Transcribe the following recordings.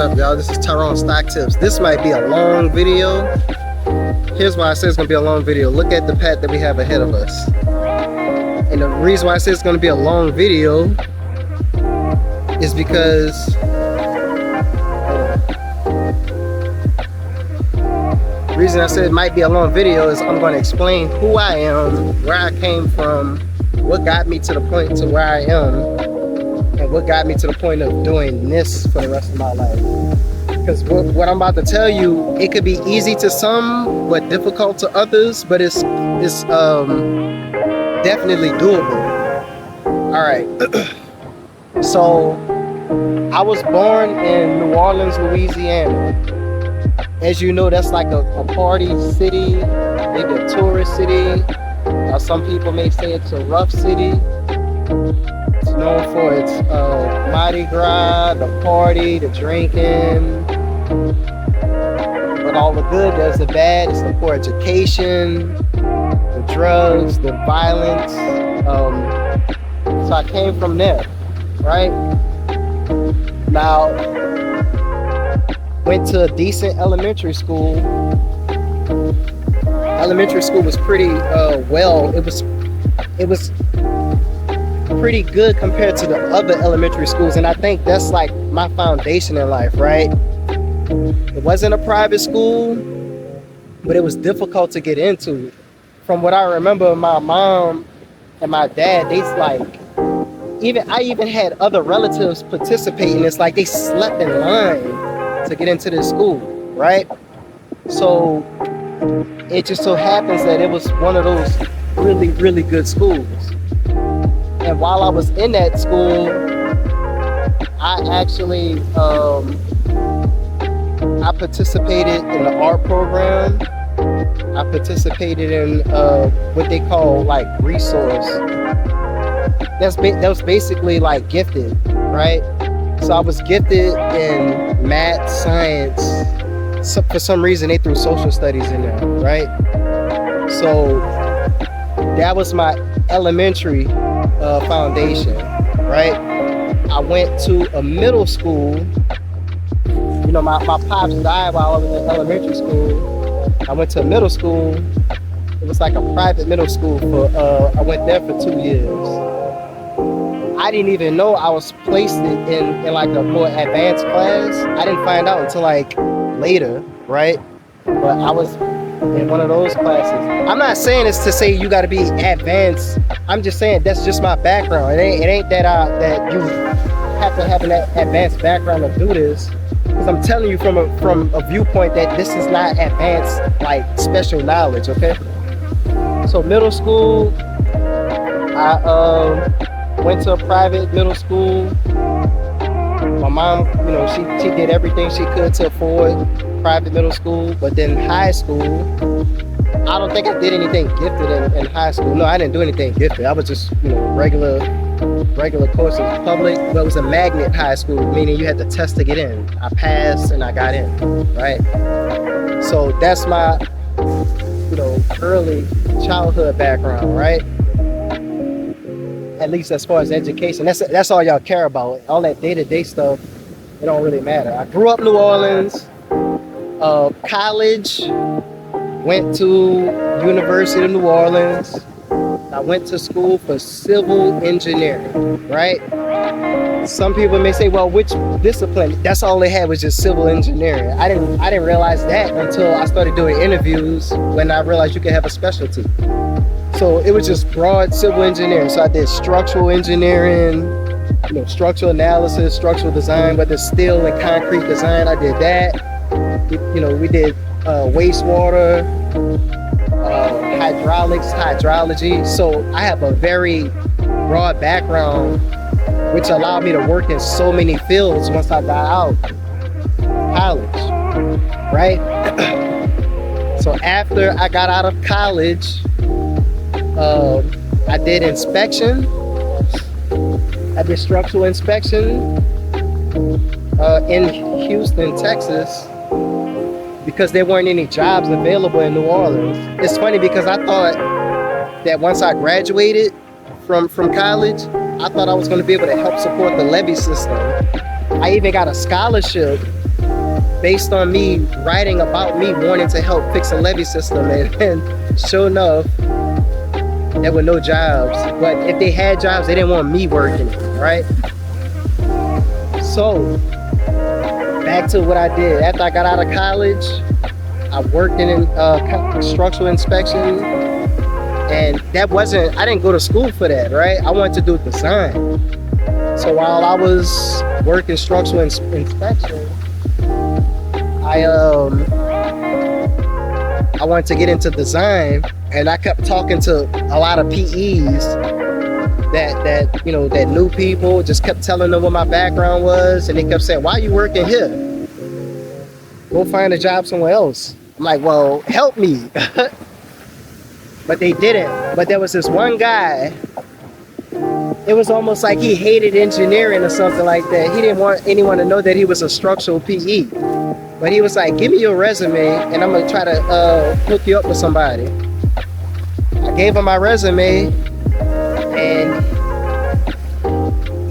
up, y'all? This is Tyrone Stock Tips. This might be a long video. Here's why I say it's gonna be a long video. Look at the path that we have ahead of us. And the reason why I say it's gonna be a long video is because the reason I said it might be a long video is I'm gonna explain who I am, where I came from, what got me to the point to where I am, and what got me to the point of doing this for the rest of my life. Because what I'm about to tell you, it could be easy to some, but difficult to others, but it's definitely doable. All right. So I was born in New Orleans, Louisiana. As you know, that's like a party city, maybe a tourist city. Some people may say it's a rough city. It's known for its Mardi Gras, the party, the drinking. But all the good, there's the bad. It's the poor education, the drugs, the violence. So I came from there, right? Now, went to a decent elementary school. Elementary school was pretty it was pretty good compared to the other elementary schools, and I think that's like my foundation in life, right? It wasn't a private school, but it was difficult to get into. From what I remember, my mom and my dad, I even had other relatives participating. It's like they slept in line to get into this school, right? So it just so happens that it was one of those really, really good schools. And while I was in that school, I actually I participated in the art program. I participated in what they call like resource. That was basically like gifted, right? So I was gifted in math, science. So for some reason they threw social studies in there, right? So that was my elementary foundation, right? I went to a middle school. You know, my pops died while I was in elementary school. I went to a middle school. It was like a private middle school I went there for 2 years. I didn't even know I was placed in like a more advanced class. I didn't find out until like later, right? But I was in one of those classes. I'm not saying this to say you got to be advanced. I'm just saying that's just my background. It ain't that you have to have an advanced background to do this. Because I'm telling you from a viewpoint that this is not advanced, like special knowledge, okay? So middle school, I went to a private middle school. My mom, you know, she did everything she could to afford private middle school. But then high school, I don't think I did anything gifted in high school. No, I didn't do anything gifted. I was just, you know, regular courses, public. But it was a magnet high school, meaning you had to test to get in. I passed and I got in, right? So that's my, you know, early childhood background, right? At least as far as education, that's all y'all care about. All that day-to-day stuff, it don't really matter. I grew up in New Orleans. College, went to University of New Orleans. I went to school for civil engineering, right? Some people may say, well, which discipline? That's all they had was just civil engineering. I didn't realize that until I started doing interviews, when I realized you could have a specialty. So it was just broad civil engineering. So I did structural engineering, you know, structural analysis, structural design, whether it's steel and concrete design, I did that. You know, we did wastewater, hydraulics, hydrology. So I have a very broad background, which allowed me to work in so many fields once I got out of college, right? So after I got out of college, I did inspection. I did structural inspection in Houston, Texas, because there weren't any jobs available in New Orleans. It's funny because I thought that once I graduated from college, I thought I was going to be able to help support the levy system. I even got a scholarship based on me writing about me wanting to help fix a levee system, and sure enough, there were no jobs. But if they had jobs, they didn't want me working, right? So back to what I did after I got out of college. I worked in structural inspection, and I didn't go to school for that, right? I wanted to do design. So while I was working structural inspection, I wanted to get into design, and I kept talking to a lot of PEs that knew people, just kept telling them what my background was, and they kept saying, "Why are you working here? Go find a job somewhere else." I'm like, "Well, help me." But they didn't. But there was this one guy, it was almost like he hated engineering or something like that. He didn't want anyone to know that he was a structural PE. But he was like, "Give me your resume and I'm gonna try to hook you up with somebody." I gave him my resume, and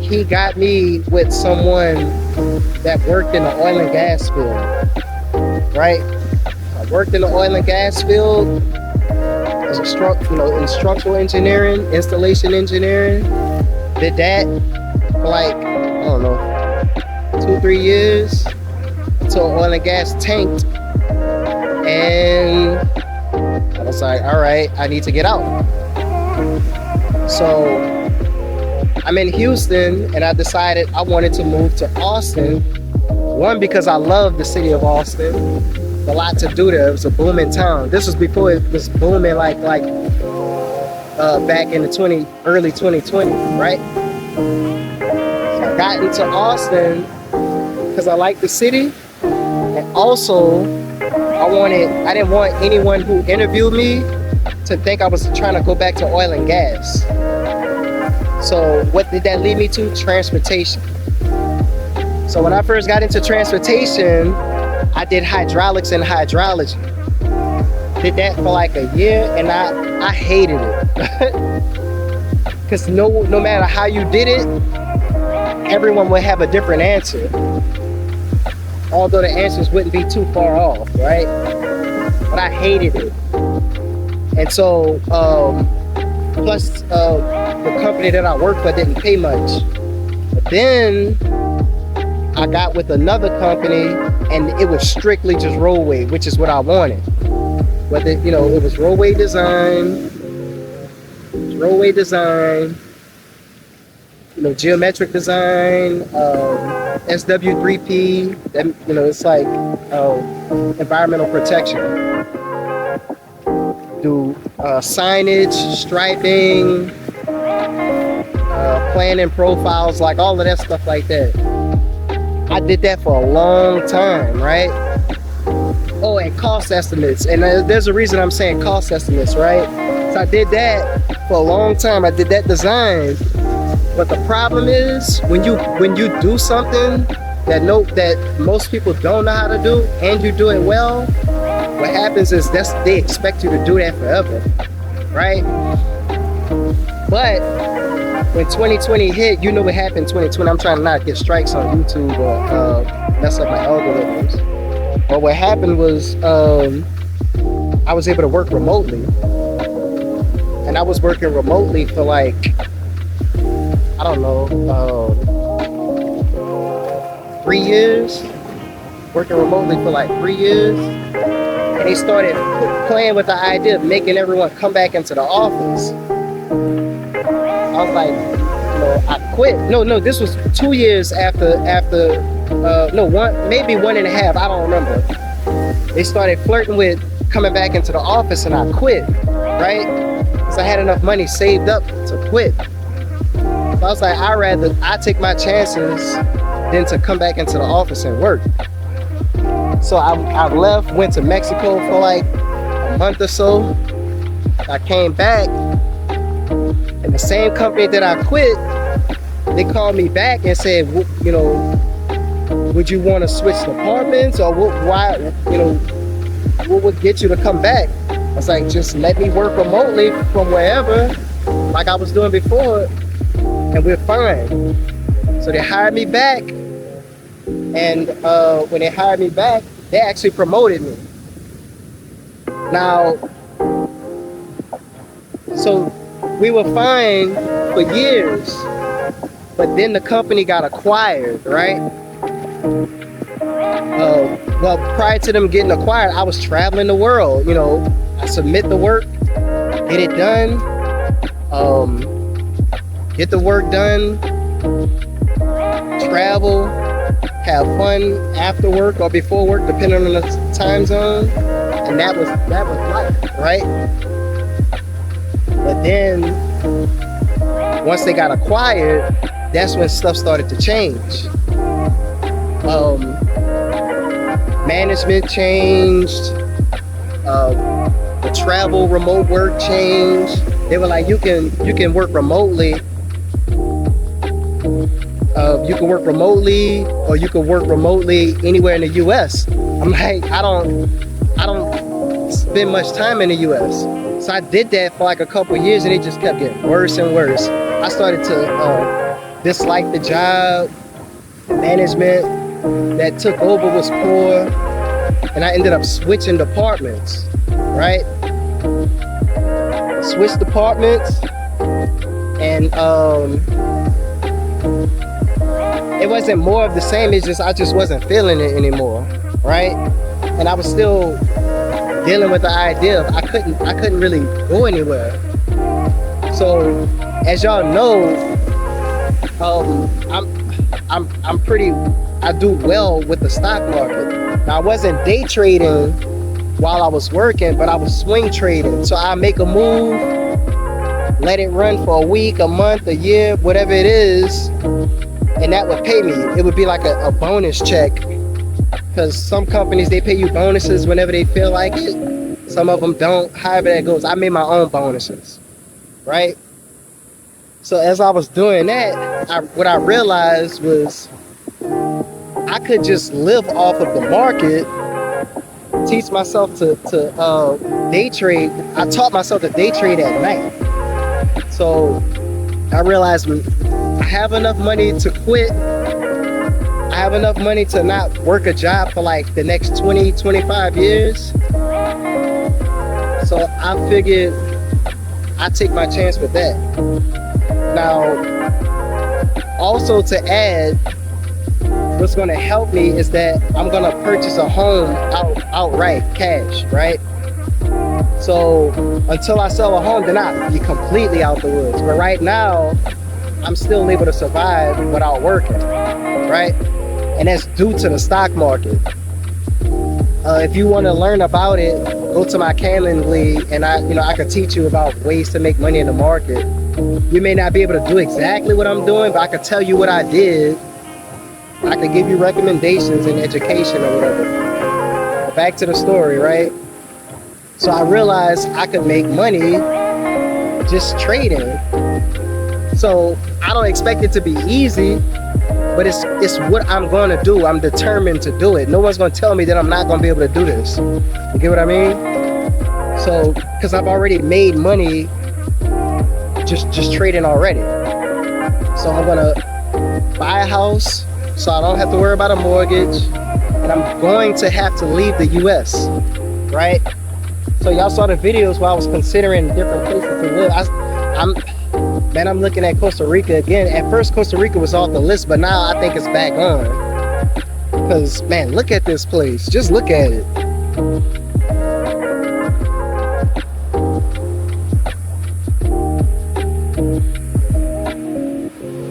he got me with someone that worked in the oil and gas field, right? I worked in the oil and gas field as a in structural engineering, installation engineering. Did that for like, I don't know, 2-3 years until oil and gas tanked, and I was like, all right, I need to get out. So I'm in Houston, and I decided I wanted to move to Austin. One, because I love the city of Austin. A lot to do there. It was a booming town. This was before it was booming like back in the early 2020, right? So I got into Austin because I like the city, and also I didn't want anyone who interviewed me to think I was trying to go back to oil and gas. So what did that lead me to? Transportation. So when I first got into transportation, I did hydraulics and hydrology. Did that for like a year, and I hated it. Because no matter how you did it, everyone would have a different answer. Although the answers wouldn't be too far off, right? But I hated it. And so, plus the company that I worked for didn't pay much. But then I got with another company, and it was strictly just roadway, which is what I wanted. Whether, it was roadway design, geometric design, SW3P, it's like environmental protection. Do signage, striping, planning profiles, like all of that stuff like that. I did that for a long time, right? Oh, and cost estimates. And there's a reason I'm saying cost estimates, right? So I did that for a long time. I did that design. But the problem is when you do something that most people don't know how to do, and you do it well, what happens is they expect you to do that forever, right? But when 2020 hit, you know what happened in 2020. I'm trying to not get strikes on YouTube or mess up my algorithms. But what happened was I was able to work remotely. And I was working remotely for like, I don't know, 3 years. Working remotely for like 3 years. And they started playing with the idea of making everyone come back into the office. I was like, I quit. No, this was 2 years after, maybe 1.5, I don't remember. They started flirting with coming back into the office, and I quit, right? Because I had enough money saved up to quit. So I was like, I take my chances than to come back into the office and work. So I left, went to Mexico for like a month or so. I came back, and the same company that I quit, they called me back and said, would you want to switch departments, or what would get you to come back? I was like, just let me work remotely from wherever, like I was doing before, and we're fine. So they hired me back, And when they hired me back, they actually promoted me. Now, so we were fine for years, but then the company got acquired, right? Well, prior to them getting acquired, I was traveling the world. You know, I submit the work, get it done, get the work done, travel, have fun after work or before work, depending on the time zone, and that was life, right? But then once they got acquired, that's when stuff started to change. Management changed. The travel, remote work changed. They were like, you can work remotely. You can work remotely, or you can work remotely anywhere in the U.S. I'm like, I don't spend much time in the U.S. So I did that for like a couple of years, and it just kept getting worse and worse. I started to dislike the job. Management that took over was poor, and I ended up switching departments, right? Switched departments, and it wasn't more of the same. It's just I just wasn't feeling it anymore, right? And I was still dealing with the idea of I couldn't really go anywhere. So as y'all know, I do well with the stock market. Now I wasn't day trading while I was working, but I was swing trading. So I make a move, let it run for a week, a month, a year, whatever it is, and that would pay me. It would be like a bonus check, because some companies, they pay you bonuses whenever they feel like it. Some of them don't. However that goes, I made my own bonuses, right? So as I was doing that, what I realized was I could just live off of the market, teach myself to day trade. I taught myself to day trade at night. So I realized I have enough money to quit. I have enough money to not work a job for like the next 20, 25 years. So I figured I'd take my chance with that. Now, also to add, what's going to help me is that I'm going to purchase a home outright, cash, right? So until I sell a home, then I'll be completely out the woods. But right now, I'm still able to survive without working, right? And that's due to the stock market. If you want to learn about it, go to my Calendly, and I can teach you about ways to make money in the market. You may not be able to do exactly what I'm doing, but I can tell you what I did. I can give you recommendations and education or whatever. Back to the story, right? So I realized I could make money just trading. So I don't expect it to be easy, but it's what I'm going to do. I'm determined to do it. No one's going to tell me that I'm not going to be able to do this. You get what I mean? So, because I've already made money just trading already. So I'm going to buy a house so I don't have to worry about a mortgage. And I'm going to have to leave the US, right? So y'all saw the videos where I was considering different places to live. I'm looking at Costa Rica again. At first, Costa Rica was off the list, but now I think it's back on. Because, man, look at this place. Just look at it.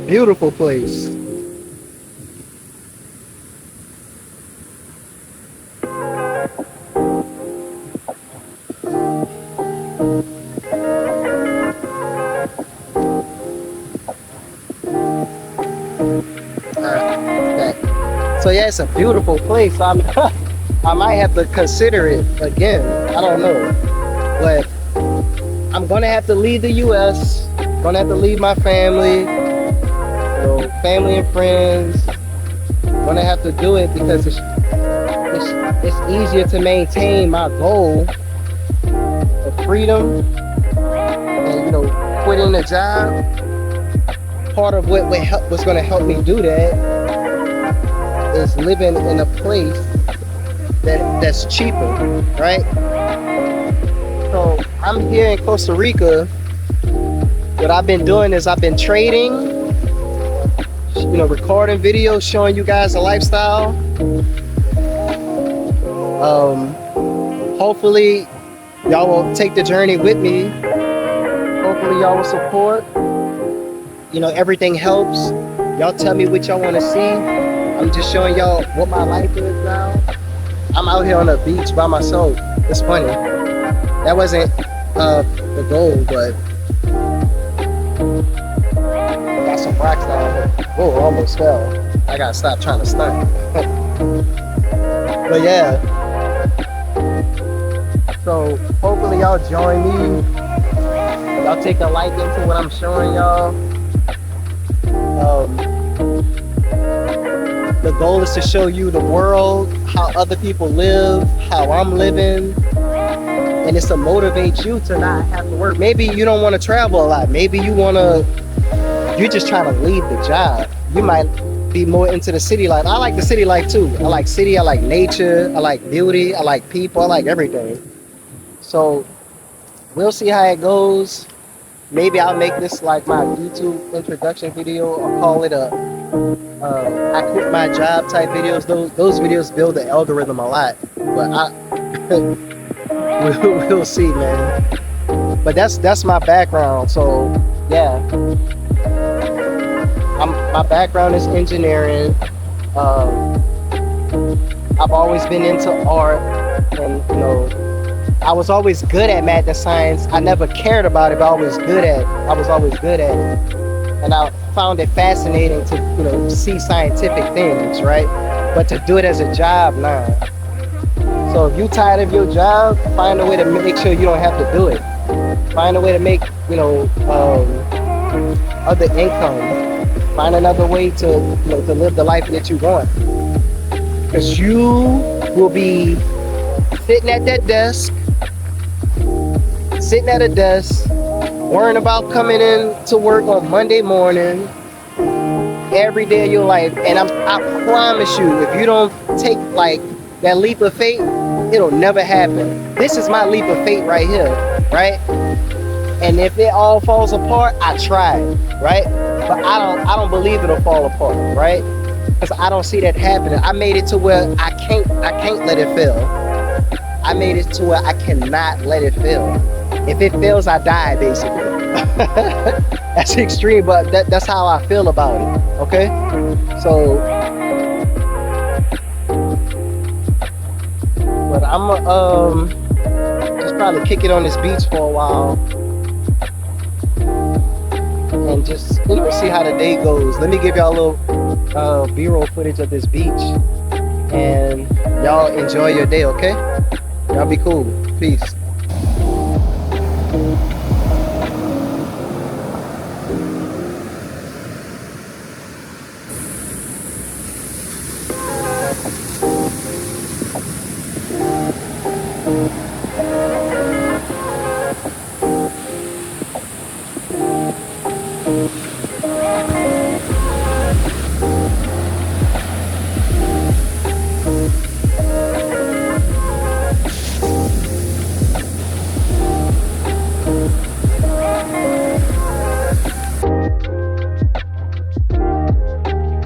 Beautiful place. So yeah, it's a beautiful place. I might have to consider it again. I don't know, but I'm gonna have to leave the U.S. Gonna have to leave my family, family and friends. Gonna have to do it because it's easier to maintain my goal of freedom and quitting a job. Part of what's gonna help me do that is living in a place that's cheaper, right? So I'm here in Costa Rica. What I've been doing is I've been trading, recording videos, showing you guys a lifestyle. Hopefully y'all will take the journey with me. Hopefully y'all will support. Everything helps. Y'all tell me what y'all want to see. I'm just showing y'all what my life is now. I'm out here on the beach by myself. It's funny. That wasn't the goal, but I got some rocks down here. Whoa, almost fell. I gotta stop trying to stunt. But yeah. So hopefully y'all join me. Y'all take a like into what I'm showing y'all. The goal is to show you the world, how other people live, how I'm living, and it's to motivate you to not have to work. Maybe you don't want to travel a lot. Maybe you're just trying to leave the job. You might be more into the city life. I like the city life too. I like city, I like nature, I like beauty, I like people, I like everything. So we'll see how it goes. Maybe I'll make this like my YouTube introduction video, or call it I quit my job type videos. Those videos build the algorithm a lot, but we'll see, man. But that's my background. So yeah, my background is engineering. I've always been into art, and I was always good at math and science. I never cared about it, but I was always good at it. And I found it fascinating to, see scientific things, right? But to do it as a job, nah. So if you're tired of your job, find a way to make sure you don't have to do it. Find a way to make, other income. Find another way to live the life that you want. Because you will be sitting at that desk, worrying about coming in to work on Monday morning, every day of your life. And I promise you, if you don't take like that leap of faith, it'll never happen. This is my leap of faith right here, right? And if it all falls apart, I tried, right? But I don't believe it'll fall apart, right? Because I don't see that happening. I made it to where I can't let it fail. I made it to where I cannot let it fail. If it fails, I die, basically. That's extreme, but that's how I feel about it, okay? So, but I'm just probably kick it on this beach for a while and just, see how the day goes. Let me give y'all a little B-roll footage of this beach, and y'all enjoy your day, okay? Y'all be cool. Peace.